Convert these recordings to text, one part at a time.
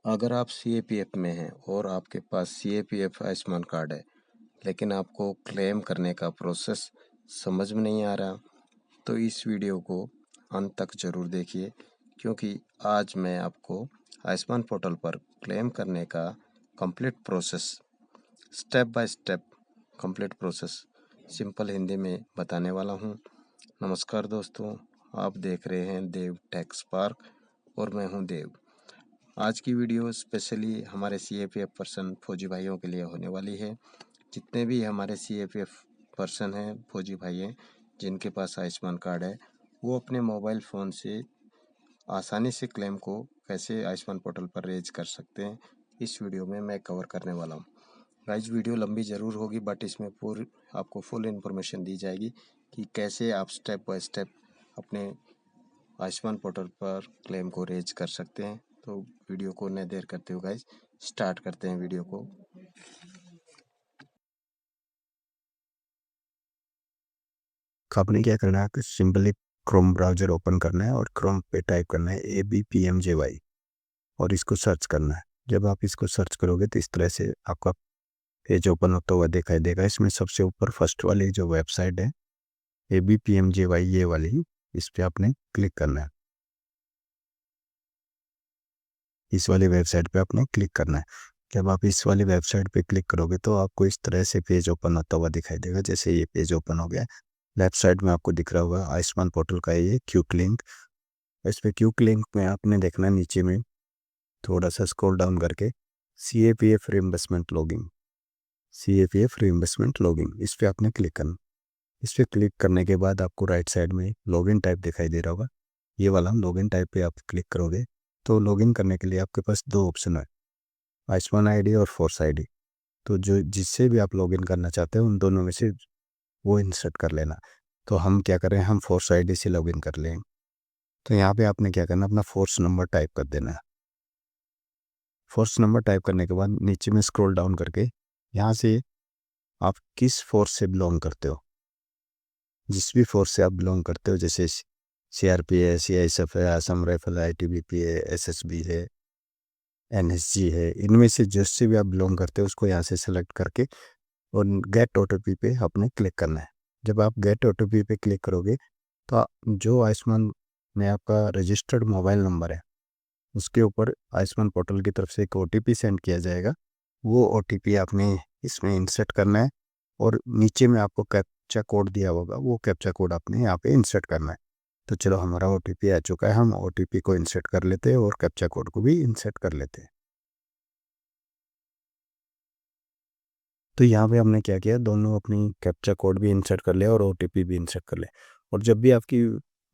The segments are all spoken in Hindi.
अगर आप सीएपीएफ में हैं और आपके पास सीएपीएफ आयुष्मान कार्ड है, लेकिन आपको क्लेम करने का प्रोसेस समझ में नहीं आ रहा, तो इस वीडियो को अंत तक ज़रूर देखिए, क्योंकि आज मैं आपको आयुष्मान पोर्टल पर क्लेम करने का complete process, step by step complete process simple Hindi में बताने वाला हूँ। नमस्कार दोस्तों, आप देख रहे हैं देव टेक स्पार्क और मैं हूँ देव। आज की वीडियो स्पेशली हमारे सीएपीएफ पर्सन फौजी भाइयों के लिए होने वाली है। जितने भी हमारे सीएपीएफ पर्सन हैं, फौजी भाई हैं, जिनके पास आयुष्मान कार्ड है, वो अपने मोबाइल फ़ोन से आसानी से क्लेम को कैसे आयुष्मान पोर्टल पर रेज कर सकते हैं, इस वीडियो में मैं कवर करने वाला हूँ। गाइस, वीडियो लंबी ज़रूर होगी, बट इसमें पूरी आपको फुल इन्फॉर्मेशन दी जाएगी कि कैसे आप स्टेप बाय स्टेप अपने आयुष्मान पोर्टल पर क्लेम को रेज कर सकते हैं। तो वीडियो को न देर करते हुए गाइस स्टार्ट करते हैं वीडियो को। आपने क्या करना है कि सिंपली क्रोम ब्राउज़र ओपन करना है और क्रोम पे टाइप करना है ABPMJY और इसको सर्च करना है। जब आप इसको सर्च करोगे तो इस तरह से आपका पेज ओपन होता हुआ दिखाई देगा। इसमें सबसे ऊपर फर्स्ट वाली जो वेबसाइट है ABPMJY, ये वाली, इस पे आपने क्लिक करना है। इस वाली वेबसाइट पे आपने क्लिक करना है। जब आप इस वाली वेबसाइट पे क्लिक करोगे तो आपको इस तरह से पेज ओपन होता हुआ दिखाई देगा। जैसे ये पेज ओपन हो गया, लेफ्ट साइड में आपको दिख रहा होगा आयुष्मान पोर्टल का ये क्विक लिंक। इस पे क्विक लिंक में आपने देखना है नीचे में थोड़ा सा स्क्रॉल डाउन करके CAPF reimbursement login, CAPF reimbursement login, इस पे आपने क्लिक करना। इस पे क्लिक करने के बाद आपको राइट साइड में लॉगिन टाइप दिखाई दे रहा होगा। ये वाला लॉगिन टाइप पे आप क्लिक करोगे तो लॉगिन करने के लिए आपके पास दो ऑप्शन है, आयुष्मान आईडी और फोर्स आईडी। तो जो जिससे भी आप लॉगिन करना चाहते हो उन दोनों में से वो इंसर्ट कर लेना। तो हम क्या करें, हम फोर्स आईडी से लॉगिन कर लेंगे। तो यहाँ पे आपने क्या करना, अपना फोर्स नंबर टाइप कर देना है। फोर्स नंबर टाइप करने के बाद नीचे में स्क्रॉल डाउन करके यहाँ से आप किस फोर्स से बिलोंग करते हो, जिस भी फोर्स से आप बिलोंग करते हो, जैसे CRP है, CISF है, असम राइफल है, ITBP है, SSB है, NSG है, इनमें से जिससे भी आप बिलोंग करते हो उसको यहाँ से सेलेक्ट करके और गेट OTP पे आपने क्लिक करना है। जब आप गेट OTP पे क्लिक करोगे तो जो आयुष्मान में आपका रजिस्टर्ड मोबाइल नंबर है उसके ऊपर आयुष्मान पोर्टल की तरफ से एक OTP सेंड किया जाएगा। वो OTP आपने इसमें इंसर्ट करना है और नीचे में आपको कैप्चा कोड दिया होगा, वो कैप्चा कोड आपने यहाँ पे इंसर्ट करना है। तो चलो, हमारा OTP आ चुका है, हम OTP को इंसर्ट कर लेते हैं और कैप्चा कोड को भी इंसर्ट कर लेते हैं। तो यहाँ पे हमने क्या किया, दोनों अपनी कैप्चा कोड भी इंसर्ट कर लिया और OTP भी इंसर्ट कर लिया। और जब भी आपकी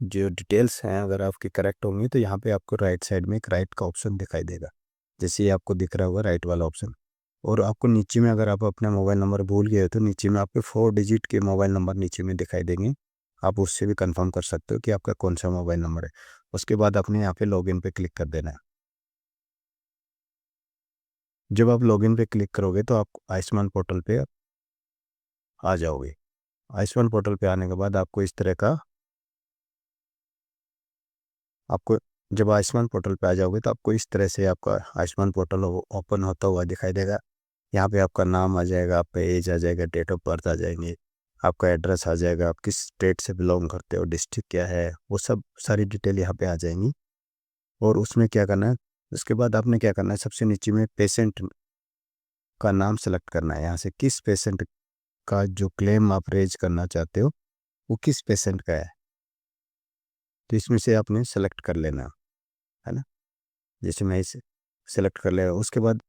जो डिटेल्स हैं अगर आपकी करेक्ट होंगी तो यहाँ पे आपको राइट साइड में एक राइट का ऑप्शन दिखाई देगा, जैसे ये आपको दिख रहा होगा राइट वाला ऑप्शन। और आपको नीचे में अगर आप अपना मोबाइल नंबर भूल गए हो तो नीचे में आपके 4 डिजिट के मोबाइल नंबर नीचे में दिखाई देंगे। आप उससे भी कंफर्म कर सकते हो कि आपका कौन सा मोबाइल नंबर है। उसके बाद आपने यहाँ पे लॉगिन पे क्लिक कर देना है। जब आप लॉगिन पे क्लिक करोगे तो आप आयुष्मान पोर्टल पे आ जाओगे। आयुष्मान पोर्टल पे आने के बाद आपको इस तरह का, आपको जब आयुष्मान पोर्टल पे आ जाओगे तो आपको इस तरह से आपका आयुष्मान पोर्टल ओपन होता हुआ दिखाई देगा। यहाँ पे आपका नाम आ जाएगा, आपका एज आ जाएगा, डेट ऑफ बर्थ आ जाएंगे, आपका एड्रेस आ जाएगा, आप किस स्टेट से बिलोंग करते हो, डिस्ट्रिक्ट क्या है, वो सब सारी डिटेल यहाँ पे आ जाएंगी। और उसमें क्या करना है, उसके बाद आपने क्या करना है, सबसे नीचे में पेशेंट का नाम सेलेक्ट करना है। यहाँ से किस पेशेंट का जो क्लेम आप रेज करना चाहते हो वो किस पेशेंट का है, तो इसमें से आपने सेलेक्ट कर लेना है ना। जैसे मैं इसे सेलेक्ट कर लिया, उसके बाद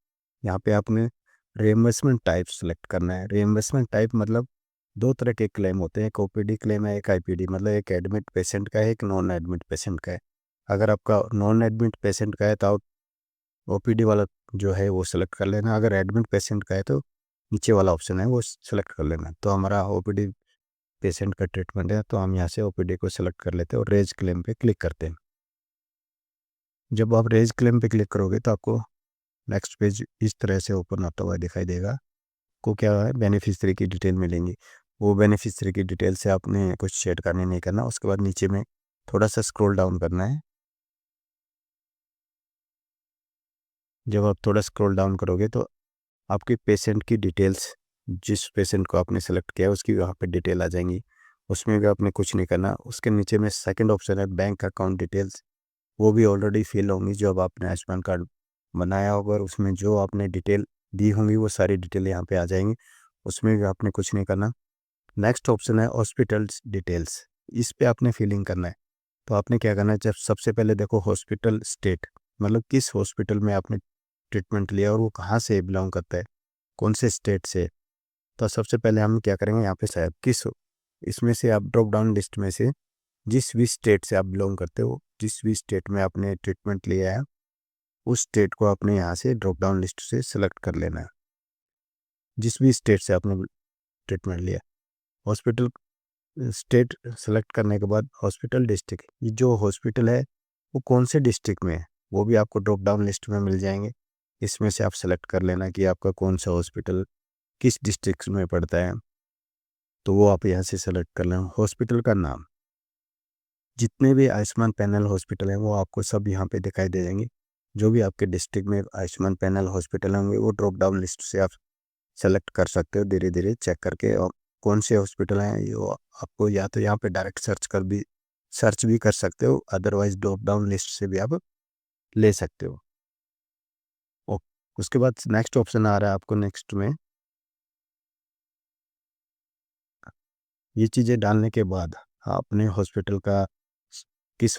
यहाँ पे आपने रिइंबर्समेंट टाइप सेलेक्ट करना है। रिइंबर्समेंट टाइप मतलब दो तरह के क्लेम होते हैं, एक OPD क्लेम है, एक IPD, मतलब एक एडमिट पेशेंट का है, एक नॉन एडमिट पेशेंट का है। अगर आपका नॉन एडमिट पेशेंट का है तो आप OPD वाला जो है वो सेलेक्ट कर लेना। अगर एडमिट पेशेंट का है तो नीचे वाला ऑप्शन है वो सेलेक्ट कर लेना। तो हमारा OPD पेशेंट का ट्रीटमेंट है तो हम यहाँ से OPD को सेलेक्ट कर लेते हैं और रेज क्लेम पे क्लिक करते हैं। जब आप रेज क्लेम पे क्लिक करोगे तो आपको नेक्स्ट पेज इस तरह से ओपन होता हुआ दिखाई देगा। को क्या है, बेनिफिशियरी की डिटेल मिलेंगी। वो बेनिफिशियरी की डिटेल से आपने कुछ शेयर करने नहीं करना। उसके बाद नीचे में थोड़ा सा स्क्रॉल डाउन करना है जब आप थोड़ा स्क्रॉल डाउन करोगे तो आपकी पेशेंट की डिटेल्स, जिस पेशेंट को आपने सेलेक्ट किया है उसकी वहाँ पे डिटेल आ जाएंगी। उसमें भी आपने कुछ नहीं करना। उसके नीचे में सेकंड ऑप्शन है बैंक अकाउंट डिटेल्स, वो भी ऑलरेडी फिल होंगी जो अब आपने आयुष्मान कार्ड बनाया होगा, और उसमें जो आपने डिटेल दी होंगी वो सारी डिटेल यहाँ पे आ जाएंगी। उसमें भी आपने कुछ नहीं करना। नेक्स्ट ऑप्शन है हॉस्पिटल्स डिटेल्स, इस पे आपने फिलिंग करना है। तो आपने क्या करना है, जब सबसे पहले देखो हॉस्पिटल स्टेट, मतलब किस हॉस्पिटल में आपने ट्रीटमेंट लिया और वो कहाँ से बिलोंग करता है, कौन से स्टेट से। तो सबसे पहले हम क्या करेंगे, यहाँ पे शायद किस, इसमें से आप ड्रॉप डाउन लिस्ट में से जिस भी स्टेट से आप बिलोंग करते हो, जिस भी स्टेट में आपने ट्रीटमेंट लिया है, उस स्टेट को आपने यहाँ से ड्रॉप डाउन लिस्ट से सेलेक्ट कर लेना है। जिस भी स्टेट से आपने ट्रीटमेंट लिया, हॉस्पिटल स्टेट सेलेक्ट करने के बाद हॉस्पिटल डिस्ट्रिक्ट, ये जो हॉस्पिटल है वो कौन से डिस्ट्रिक्ट में है वो भी आपको ड्रॉप डाउन लिस्ट में मिल जाएंगे। इसमें से आप सेलेक्ट कर लेना कि आपका कौन सा हॉस्पिटल किस डिस्ट्रिक्ट में पड़ता है, तो वो आप यहाँ से सेलेक्ट कर लेना। हॉस्पिटल का नाम, जितने भी आयुष्मान पैनल हॉस्पिटल हैं वो आपको सब यहाँ पे दिखाई दे जाएंगे। जो भी आपके डिस्ट्रिक्ट में आयुष्मान पैनल हॉस्पिटल होंगे वो ड्रॉप डाउन लिस्ट से आप सेलेक्ट कर सकते हो धीरे धीरे चेक करके। और कौन से हॉस्पिटल हैं ये आपको या तो यहाँ पे डायरेक्ट सर्च भी कर सकते हो, अदरवाइज ड्रॉप डाउन लिस्ट से भी आप ले सकते हो। ओ, उसके बाद नेक्स्ट ऑप्शन आ रहा है आपको, नेक्स्ट में ये चीज़ें डालने के बाद अपने हॉस्पिटल का किस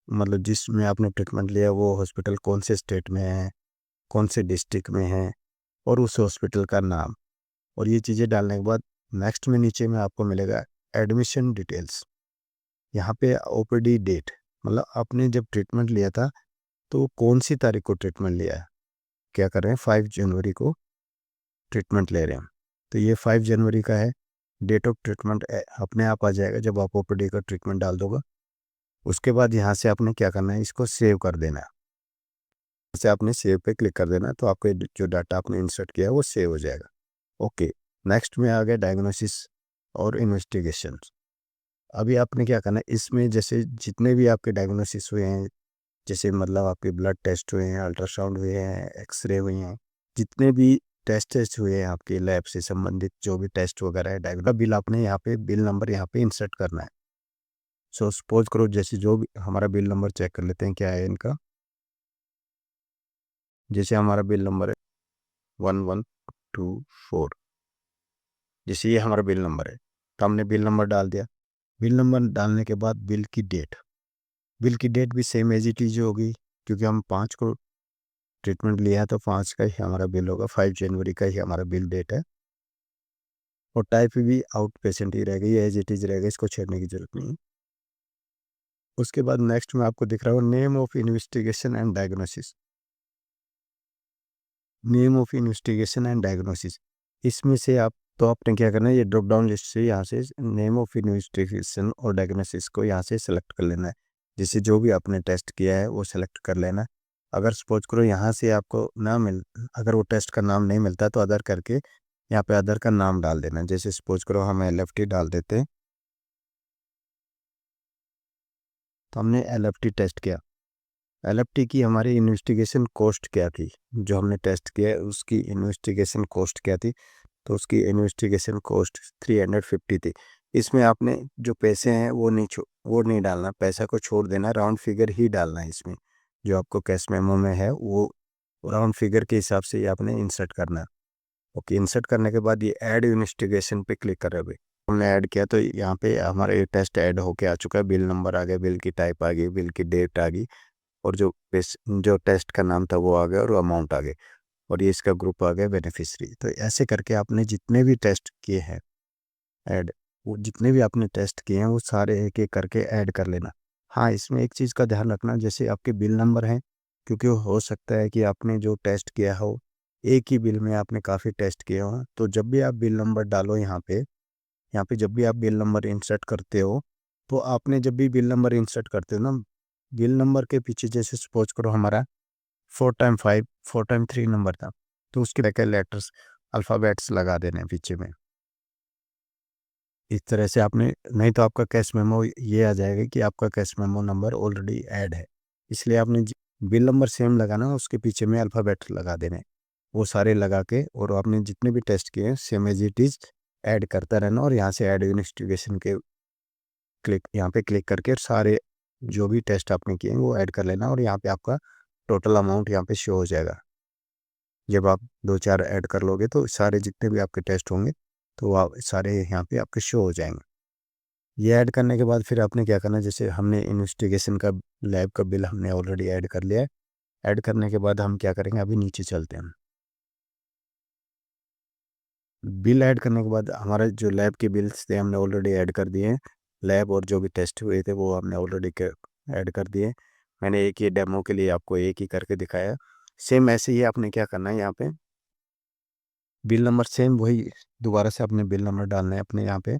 मतलब जिसमें आपने ट्रीटमेंट लिया वो हॉस्पिटल कौन से स्टेट में है, कौन से डिस्ट्रिक्ट में है, और उस हॉस्पिटल का नाम, और ये चीज़ें डालने के बाद नेक्स्ट में नीचे में आपको मिलेगा एडमिशन डिटेल्स। यहाँ पे ओपीडी डेट, मतलब आपने जब ट्रीटमेंट लिया था तो कौन सी तारीख को ट्रीटमेंट लिया है। क्या कर रहे हैं, 5 जनवरी को ट्रीटमेंट ले रहे हैं, तो ये 5 जनवरी का है। डेट ऑफ ट्रीटमेंट अपने आप आ जाएगा जब आप ओपीडी का ट्रीटमेंट डाल दोगे। उसके बाद यहाँ से आपने क्या करना है, इसको सेव कर देना है। से आपने सेव पे क्लिक कर देना है तो आपको जो डाटा आपने इंसर्ट किया है वो सेव हो जाएगा। ओके, नेक्स्ट में आ गया डायग्नोसिस और इन्वेस्टिगेशन। अभी आपने क्या करना है, इसमें जैसे जितने भी आपके डायग्नोसिस हुए हैं, जैसे मतलब आपके ब्लड टेस्ट हुए हैं, अल्ट्रासाउंड हुए हैं, एक्सरे हुए हैं, जितने भी टेस्ट हुए हैं आपके लैब से संबंधित जो भी टेस्ट वगैरह है, डायग्नोस बिल आपने यहाँ पे बिल नंबर यहाँ पे इंसर्ट करना है। सो सपोज करो जैसे जो भी हमारा बिल नंबर चेक कर लेते हैं क्या है इनका। जैसे हमारा बिल नंबर है 1124, जैसे ये हमारा बिल नंबर है तो हमने बिल नंबर डाल दिया। बिल नंबर डालने के बाद बिल की डेट भी सेम एज इट इज होगी, क्योंकि हम 5 को ट्रीटमेंट लिया है तो 5 का ही हमारा बिल होगा, 5 जनवरी का ही हमारा बिल डेट है। और टाइप भी आउट पेशेंट ही रहेगा, ये एज इट इज रहेगा, इसको छेड़ने की जरूरत नहीं है। उसके बाद नेक्स्ट में आपको दिख रहा होगा name of investigation and diagnosis. Name of investigation and diagnosis, इसमें से आप, तो आपने क्या करना है, ये ड्रॉप डाउन लिस्ट से यहाँ से नेम ऑफ इन्वेस्टिगेशन और डायग्नोसिस को यहाँ से सेलेक्ट कर लेना है। जैसे जो भी आपने टेस्ट किया है वो सेलेक्ट कर लेना। अगर सपोज करो यहाँ से आपको ना मिल, अगर वो टेस्ट का नाम नहीं मिलता तो अदर करके यहाँ पे अदर का नाम डाल देना। जैसे सपोज करो हम LFT डाल देते हैं, तो हमने LFT टेस्ट किया। LFT की हमारी इन्वेस्टिगेशन कॉस्ट क्या थी, जो हमने टेस्ट किया उसकी इन्वेस्टिगेशन कॉस्ट क्या थी, तो उसकी इन्वेस्टिगेशन कॉस्ट 350 थी। इसमें आपने जो पैसे हैं वो नहीं डालना, पैसा को छोड़ देना, राउंड फिगर ही डालना है इसमें। जो आपको कैश मेमो में है वो राउंड फिगर के हिसाब से ही आपने इंसर्ट करना है। ओके, इंसर्ट करने के बाद ये ऐड इन्वेस्टिगेशन पे क्लिक करें। भाई हमने ऐड किया तो यहाँ पे हमारा ये टेस्ट ऐड होके आ चुका है, बिल नंबर आ गया, बिल की टाइप आ गई, बिल की डेट आ गई, और जो टेस्ट का नाम था वो आ गया और अमाउंट आ गया, और ये इसका ग्रुप आ गया बेनिफिशियरी। तो ऐसे करके आपने जितने भी टेस्ट किए हैं ऐड, वो जितने भी आपने टेस्ट किए हैं वो सारे एक एक करके ऐड कर लेना। हाँ, इसमें एक चीज़ का ध्यान रखना, जैसे आपके बिल नंबर हैं, क्योंकि हो सकता है कि आपने जो टेस्ट किया हो एक ही बिल में आपने काफ़ी टेस्ट किए हो, तो जब भी आप बिल नंबर डालो यहाँ पे जब भी आप बिल नंबर इंसर्ट करते हो, तो आपने जब भी बिल नंबर इंसर्ट करते हो ना, बिल नंबर के पीछे जैसे सपोज करो हमारा 4x5 4x3 नंबर था, तो उसके बैक लेटर्स अल्फ़ाबेट्स लगा देने हैं पीछे में। इस तरह से आपने, नहीं तो आपका कैश मेमो ये आ जाएगा कि आपका cash memo number already add है, इसलिए आपने बिल नंबर सेम लगाना, उसके पीछे में अल्फ़ाबेट लगा देने, वो सारे लगा के, और आपने जितने भी टेस्ट किए हैं same as it is add करता रहना, और यहाँ से ऐड इन्वेस्टिगेशन के यहाँ पे क्लिक करके सारे जो भी टेस्ट आपने किए हैं वो ऐड कर लेना, और यहाँ पे आपका टोटल अमाउंट यहाँ पे शो हो जाएगा। जब आप 2-4 ऐड कर लोगे तो सारे जितने भी आपके टेस्ट होंगे तो आप सारे यहाँ पे आपके शो हो जाएंगे। ये ऐड करने के बाद फिर आपने क्या करना है, जैसे हमने इन्वेस्टिगेशन का लैब का बिल हमने ऑलरेडी ऐड कर लिया है। ऐड करने के बाद हम क्या करेंगे, अभी नीचे चलते हैं। बिल ऐड करने के बाद हमारे जो लैब के बिल्स थे हमने ऑलरेडी ऐड कर दिए हैं। लैब और जो भी टेस्ट हुए थे वो हमने ऑलरेडी ऐड कर दिए। मैंने एक ही डेमो के लिए आपको एक ही करके दिखाया। सेम ऐसे ही आपने क्या करना है, यहाँ पे बिल नंबर सेम वही दोबारा से अपने बिल नंबर डालना है अपने यहाँ पे।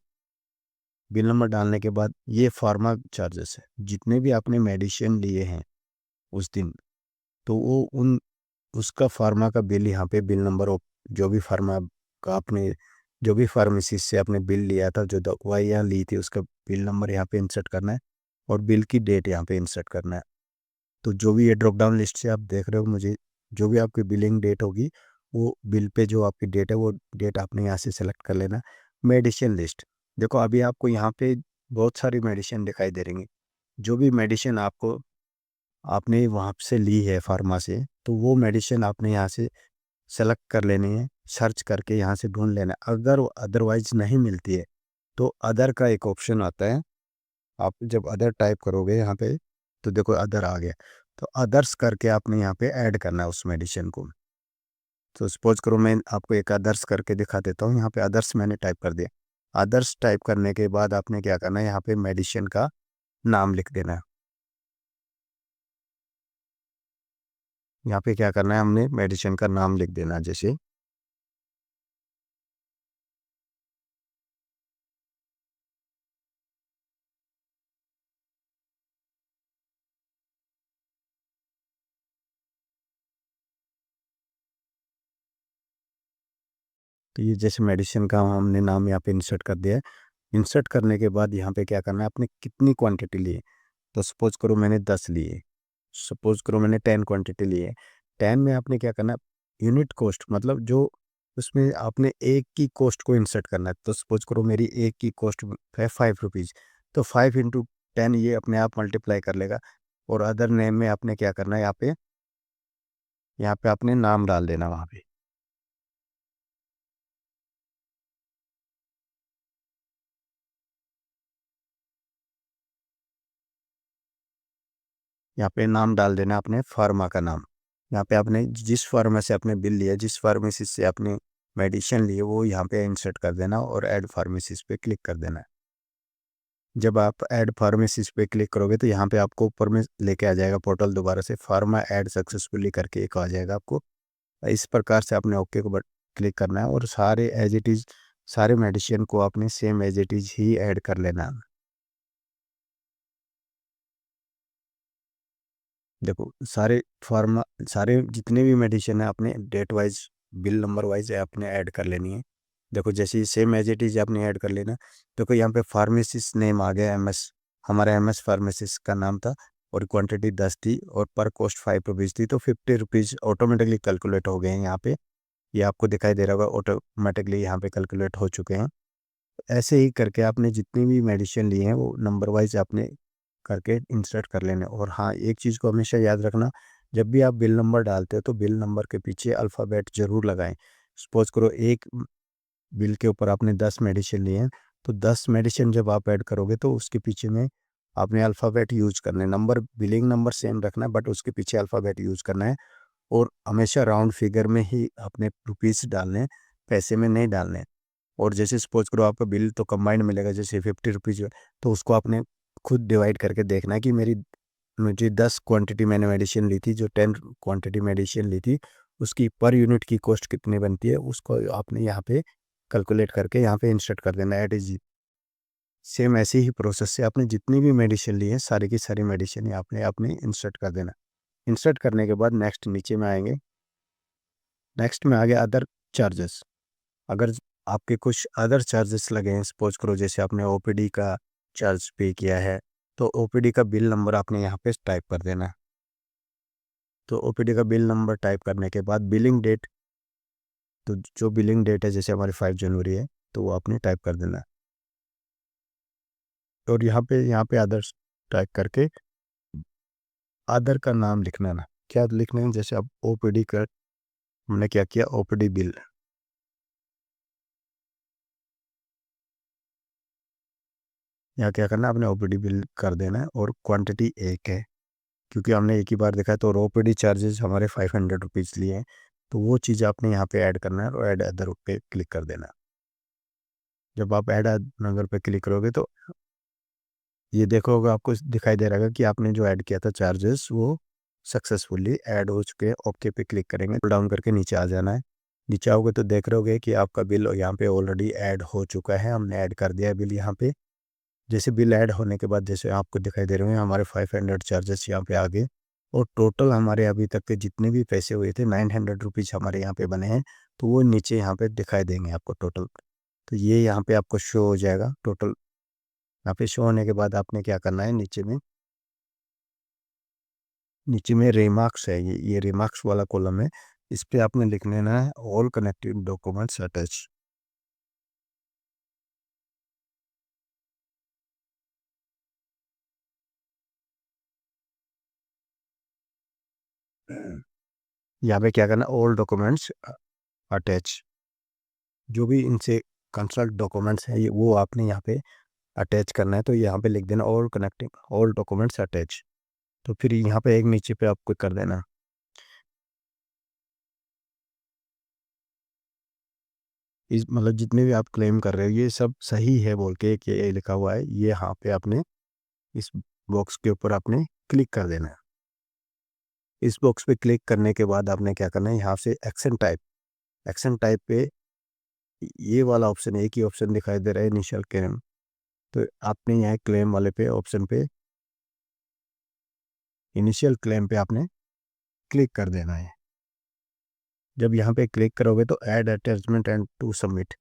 बिल नंबर डालने के बाद ये फार्मा चार्जेस है, जितने भी आपने मेडिसिन लिए हैं उस दिन, तो वो उन उसका फार्मा का बिल यहाँ पे बिल नंबर जो भी फार्मा का आपने जो भी फार्मेसी से आपने बिल लिया था, जो दवाइयाँ ली थी, उसका बिल नंबर यहाँ पे इंसर्ट करना है और बिल की डेट यहाँ पे इंसर्ट करना है। तो जो भी ये ड्रॉप डाउन लिस्ट से आप देख रहे हो, मुझे जो भी आपकी बिलिंग डेट होगी वो बिल पे जो आपकी डेट है वो डेट आपने यहाँ से सेलेक्ट कर लेना। मेडिसिन लिस्ट देखो, अभी आपको यहाँ पे बहुत सारी मेडिसिन दिखाई दे रही। जो भी मेडिसिन आपको आपने वहाँ से ली है फार्मा से, तो वो मेडिसिन आपने यहाँ से सेलेक्ट कर लेनी है, सर्च करके यहाँ से ढूंढ लेना है। अगर अदरवाइज नहीं मिलती है तो अदर का एक ऑप्शन आता है। आप जब अदर टाइप करोगे यहाँ पे तो देखो अदर आ गया, तो अदर्स करके आपने यहाँ पे ऐड करना है उस मेडिसिन को। तो सपोज करो मैं आपको एक अदर्स करके दिखा देता हूँ। यहाँ पे अदर्स मैंने टाइप कर दिया। अदर्स टाइप करने के बाद आपने क्या करना है, यहाँ पे मेडिसिन का नाम लिख देना है। यहाँ पे क्या करना है, हमने मेडिसिन का नाम लिख देना है। जैसे तो ये जैसे मेडिसिन का हमने नाम यहाँ पे इंसर्ट कर दिया है। इंसर्ट करने के बाद यहाँ पे क्या करना है, आपने कितनी क्वांटिटी ली है। तो सपोज करो मैंने 10 लिए, सपोज करो मैंने 10 क्वांटिटी ली है। 10 में आपने क्या करना है, यूनिट कॉस्ट मतलब जो उसमें आपने एक की कॉस्ट को इंसर्ट करना है। तो सपोज करो मेरी एक की कॉस्ट है 5 रुपीज़, तो 5 × 10 ये अपने आप मल्टीप्लाई कर लेगा। और अदर नेम में आपने क्या करना है, यहाँ पे आपने नाम डाल देना वहाँ पे। यहाँ पे नाम डाल देना अपने फार्मा का नाम। यहाँ पे आपने जिस फार्मा से आपने बिल लिया, जिस फार्मेसी से आपने मेडिसिन लिए, वो यहाँ पे इंसर्ट कर देना और ऐड फार्मेसीज पे क्लिक कर देना। जब आप ऐड फार्मेसीज पे क्लिक करोगे तो यहाँ पे आपको ऊपर में लेके आ जाएगा पोर्टल, दोबारा से फार्मा ऐड सक्सेसफुली करके एक आ जाएगा आपको। इस प्रकार से आपने ओके को बट क्लिक करना है और सारे एज इट इज़ सारे मेडिसिन को आपने सेम एज इट इज़ ही ऐड कर लेना। देखो सारे जितने भी मेडिसिन है आपने date wise bill number wise आपने ऐड कर लेनी है। देखो जैसे ही सेम एज इट इज आपने ऐड कर लेना। देखो यहाँ पे फार्मेसिस्ट नेम आ गया MS, हमारा MS फार्मेसिस्ट का नाम था और क्वांटिटी 10 थी और पर कॉस्ट 5 रुपीज़ थी, तो 50 रुपीज़ ऑटोमेटिकली कैलकुलेट हो गए हैं यहाँ पे। ये आपको दिखाई दे रहा होगा, ऑटोमेटिकली यहाँ पे कैलकुलेट हो चुके हैं। ऐसे ही करके आपने जितनी भी मेडिसिन ली हैं वो नंबर वाइज आपने करके इंसर्ट कर लेने। और हाँ, एक चीज़ को हमेशा याद रखना, जब भी आप बिल नंबर डालते हो तो बिल नंबर के पीछे अल्फ़ाबेट ज़रूर लगाएं। सपोज करो एक बिल के ऊपर आपने 10 मेडिसिन लिए हैं, तो 10 मेडिसिन जब आप ऐड करोगे तो उसके पीछे में आपने अल्फ़ाबेट यूज़ करने, नंबर बिलिंग नंबर सेम रखना है बट उसके पीछे अल्फ़ाबेट यूज़ करना है। और हमेशा राउंड फिगर में ही अपने रुपीज़ डालने हैं, पैसे में नहीं डालने हैं। और जैसे सपोज करो आपका बिल तो कंबाइंड मिलेगा, जैसे 50 रुपीज़, तो उसको आपने खुद डिवाइड करके देखना है कि मुझे 10 क्वांटिटी मैंने मेडिसिन ली थी, जो 10 क्वांटिटी मेडिसिन ली थी उसकी पर यूनिट की कॉस्ट कितनी बनती है, उसको आपने यहाँ पे कैलकुलेट करके यहाँ पे इंसर्ट कर देना ऐड इज। सेम ऐसे ही प्रोसेस से आपने जितनी भी मेडिसिन ली है सारी की सारी मेडिसिन आपने आपने इंसर्ट कर देना। इंसर्ट करने के बाद नेक्स्ट नीचे में आएंगे। नेक्स्ट में आ गया अदर चार्जेस। अगर आपके कुछ अदर चार्जेस लगे हैं, सपोज करो जैसे आपने OPD का चार्ज पे किया है, तो OPD का बिल नंबर आपने यहाँ पे टाइप कर देना है। तो ओपीडी का बिल नंबर टाइप करने के बाद बिलिंग डेट, तो जो बिलिंग डेट है जैसे हमारी 5 जनवरी है तो वो आपने टाइप कर देना है। और यहाँ पे अदर्स टाइप करके अदर का नाम लिखना है ना, क्या लिखना है, जैसे अब ओपीडी का हमने क्या किया, ओपीडी बिल, यहाँ क्या करना है, आपने ओपीडी बिल कर देना है और क्वांटिटी एक है क्योंकि हमने एक ही बार देखा है, तो ओपीडी चार्जेस हमारे 500 रुपीज़ लिए हैं, तो वो चीज़ आपने यहाँ पे ऐड करना है और ऐड अदर पे क्लिक कर देना है। जब आप ऐड अदर पे क्लिक करोगे तो ये देखोगे आपको दिखाई दे रहा है कि आपने जो ऐड किया था चार्जेस वो सक्सेसफुली ऐड हो चुके हैं। ओके पे क्लिक करेंगे, डाउन करके नीचे आ जाना है। नीचे आओगे तो देख रहोगे कि आपका बिल यहाँ पे ऑलरेडी ऐड हो चुका है, हमने ऐड कर दिया है बिल यहाँ पे। जैसे बिल ऐड होने के बाद जैसे आपको दिखाई दे रहे हैं हमारे 500 चार्जेस यहाँ पे आ गए और टोटल हमारे अभी तक के जितने भी पैसे हुए थे 900 रुपीज़ हमारे यहाँ पे बने हैं, तो वो नीचे यहाँ पे दिखाई देंगे आपको टोटल। तो ये यहाँ पे आपको शो हो जाएगा टोटल। यहाँ पे शो होने के बाद आपने क्या करना है, नीचे में रिमार्क्स है, ये रिमार्क्स वाला कॉलम है, इस पे आपने लिख लेना है ऑल कनेक्टेड डॉक्यूमेंट्स अटैच। यहाँ पे क्या करना है, ऑल डॉक्यूमेंट्स अटैच, जो भी इनसे कंसल्ट डॉक्यूमेंट्स है ये वो आपने यहाँ पे अटैच करना है। तो यहाँ पे लिख देना all connecting all documents attach. तो फिर यहाँ पे एक नीचे पे आपको कर देना, इस मतलब जितने भी आप क्लेम कर रहे हो ये सब सही है बोल के एक ये लिखा हुआ है, ये यहाँ पे आपने इस बॉक्स के ऊपर आपने क्लिक कर देना है। इस बॉक्स पे क्लिक करने के बाद आपने क्या करना है, यहाँ से एक्शन टाइप पे ये वाला ऑप्शन, एक ही ऑप्शन दिखाई दे रहा है इनिशियल क्लेम, तो आपने यहाँ क्लेम वाले पे ऑप्शन पे इनिशियल क्लेम पे आपने क्लिक कर देना है। जब यहाँ पे क्लिक करोगे तो add attachment and to submit,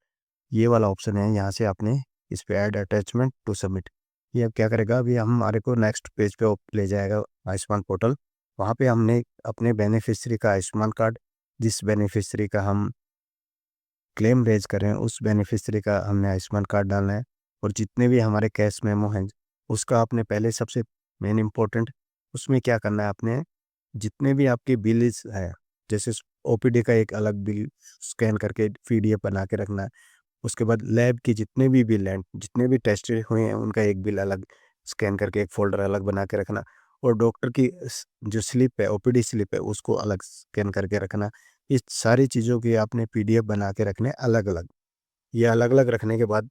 ये वाला ऑप्शन है, यहाँ से आपने इस पे ऐड अटैचमेंट टू सबमिट, ये अब क्या करेगा, अभी हम हमारे को नेक्स्ट पेज पे ले जाएगा आयुष्मान पोर्टल। वहाँ पे हमने अपने बेनिफिशियरी का आयुष्मान कार्ड, जिस बेनिफिशियरी का हम क्लेम रेज कर रहे हैं उस बेनिफिशियरी का हमने आयुष्मान कार्ड डालना है और जितने भी हमारे कैश मेमो हैं उसका आपने पहले सबसे मेन इम्पोर्टेंट उसमें क्या करना है, आपने जितने भी आपके बिल्स है, जैसे ओपीडी का एक अलग बिल स्कैन करके पीडीएफ बना के रखना है। उसके बाद लैब की जितने भी बिल हैं, जितने भी टेस्ट हुए हैं उनका एक बिल अलग स्कैन करके एक फ़ोल्डर अलग बना के रखना और डॉक्टर की जो स्लिप है, ओपीडी स्लिप है, उसको अलग स्कैन करके रखना। इस सारी चीज़ों की आपने पीडीएफ बना के रखने अलग-अलग। ये अलग-अलग रखने के बाद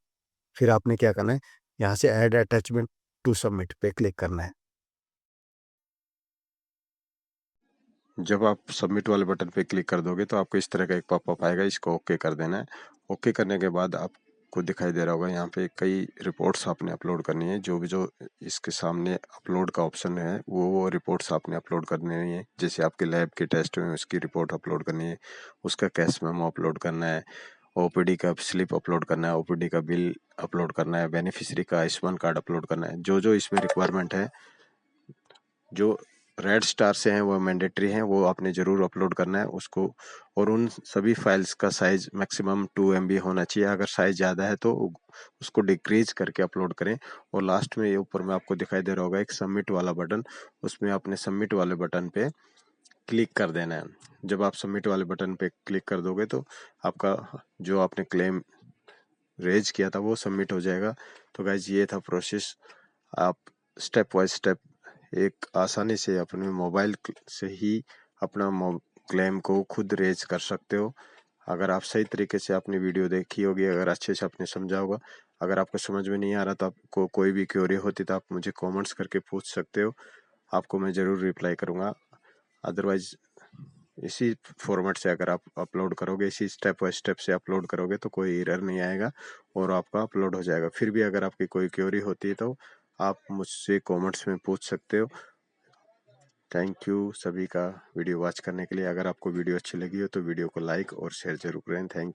फिर आपने क्या करना है, यहाँ से ऐड अटैचमेंट टू सबमिट पे क्लिक करना है। जब आप सबमिट वाले बटन पे क्लिक कर दोगे तो आपको इस तरह का एक पॉपअप आएगा, इसको ओके कर देना है। ओके करने के बाद आपको दिखाई दे रहा होगा यहाँ पे कई रिपोर्ट्स आपने अपलोड करनी है। जो इसके सामने अपलोड का ऑप्शन है वो रिपोर्ट्स आपने अपलोड करनी है। जैसे आपके लैब के टेस्ट में उसकी रिपोर्ट अपलोड करनी है, उसका कैश मेमो अपलोड करना है, ओपीडी का स्लिप अपलोड करना है, ओपीडी का बिल अपलोड करना है, बेनिफिशियरी का आयुष्मान कार्ड अपलोड करना है। जो इसमें रिक्वायरमेंट है, जो रेड स्टार से हैं वो मैंडेटरी हैं, वो आपने ज़रूर अपलोड करना है उसको। और उन सभी फाइल्स का साइज़ मैक्सिमम 2 MB होना चाहिए। अगर साइज़ ज़्यादा है तो उसको डिक्रीज करके अपलोड करें। और लास्ट में ये ऊपर में आपको दिखाई दे रहा होगा एक सबमिट वाला बटन, उसमें आपने सबमिट वाले बटन पे क्लिक कर देना है। जब आप सबमिट वाले बटन पे क्लिक कर दोगे तो आपका जो आपने क्लेम रेज किया था वो सबमिट हो जाएगा। तो गाइज ये था प्रोसेस। आप स्टेप बाय स्टेप एक आसानी से अपने मोबाइल से ही अपना क्लेम को खुद रेज कर सकते हो। अगर आप सही तरीके से अपनी वीडियो देखी होगी, अगर अच्छे से आपने समझा होगा, अगर आपको समझ में नहीं आ रहा तो आपको कोई भी क्वेरी होती तो आप मुझे कमेंट्स करके पूछ सकते हो, आपको मैं ज़रूर रिप्लाई करूँगा। अदरवाइज इसी फॉर्मेट से अगर आप अपलोड करोगे, इसी स्टेप बाय स्टेप से अपलोड करोगे तो कोई एरर नहीं आएगा और आपका अपलोड हो जाएगा। फिर भी अगर आपकी कोई क्वेरी होती है तो आप मुझसे कमेंट्स में पूछ सकते हो। थैंक यू सभी का वीडियो वॉच करने के लिए। अगर आपको वीडियो अच्छी लगी हो तो वीडियो को लाइक और शेयर जरूर करें। Thank you.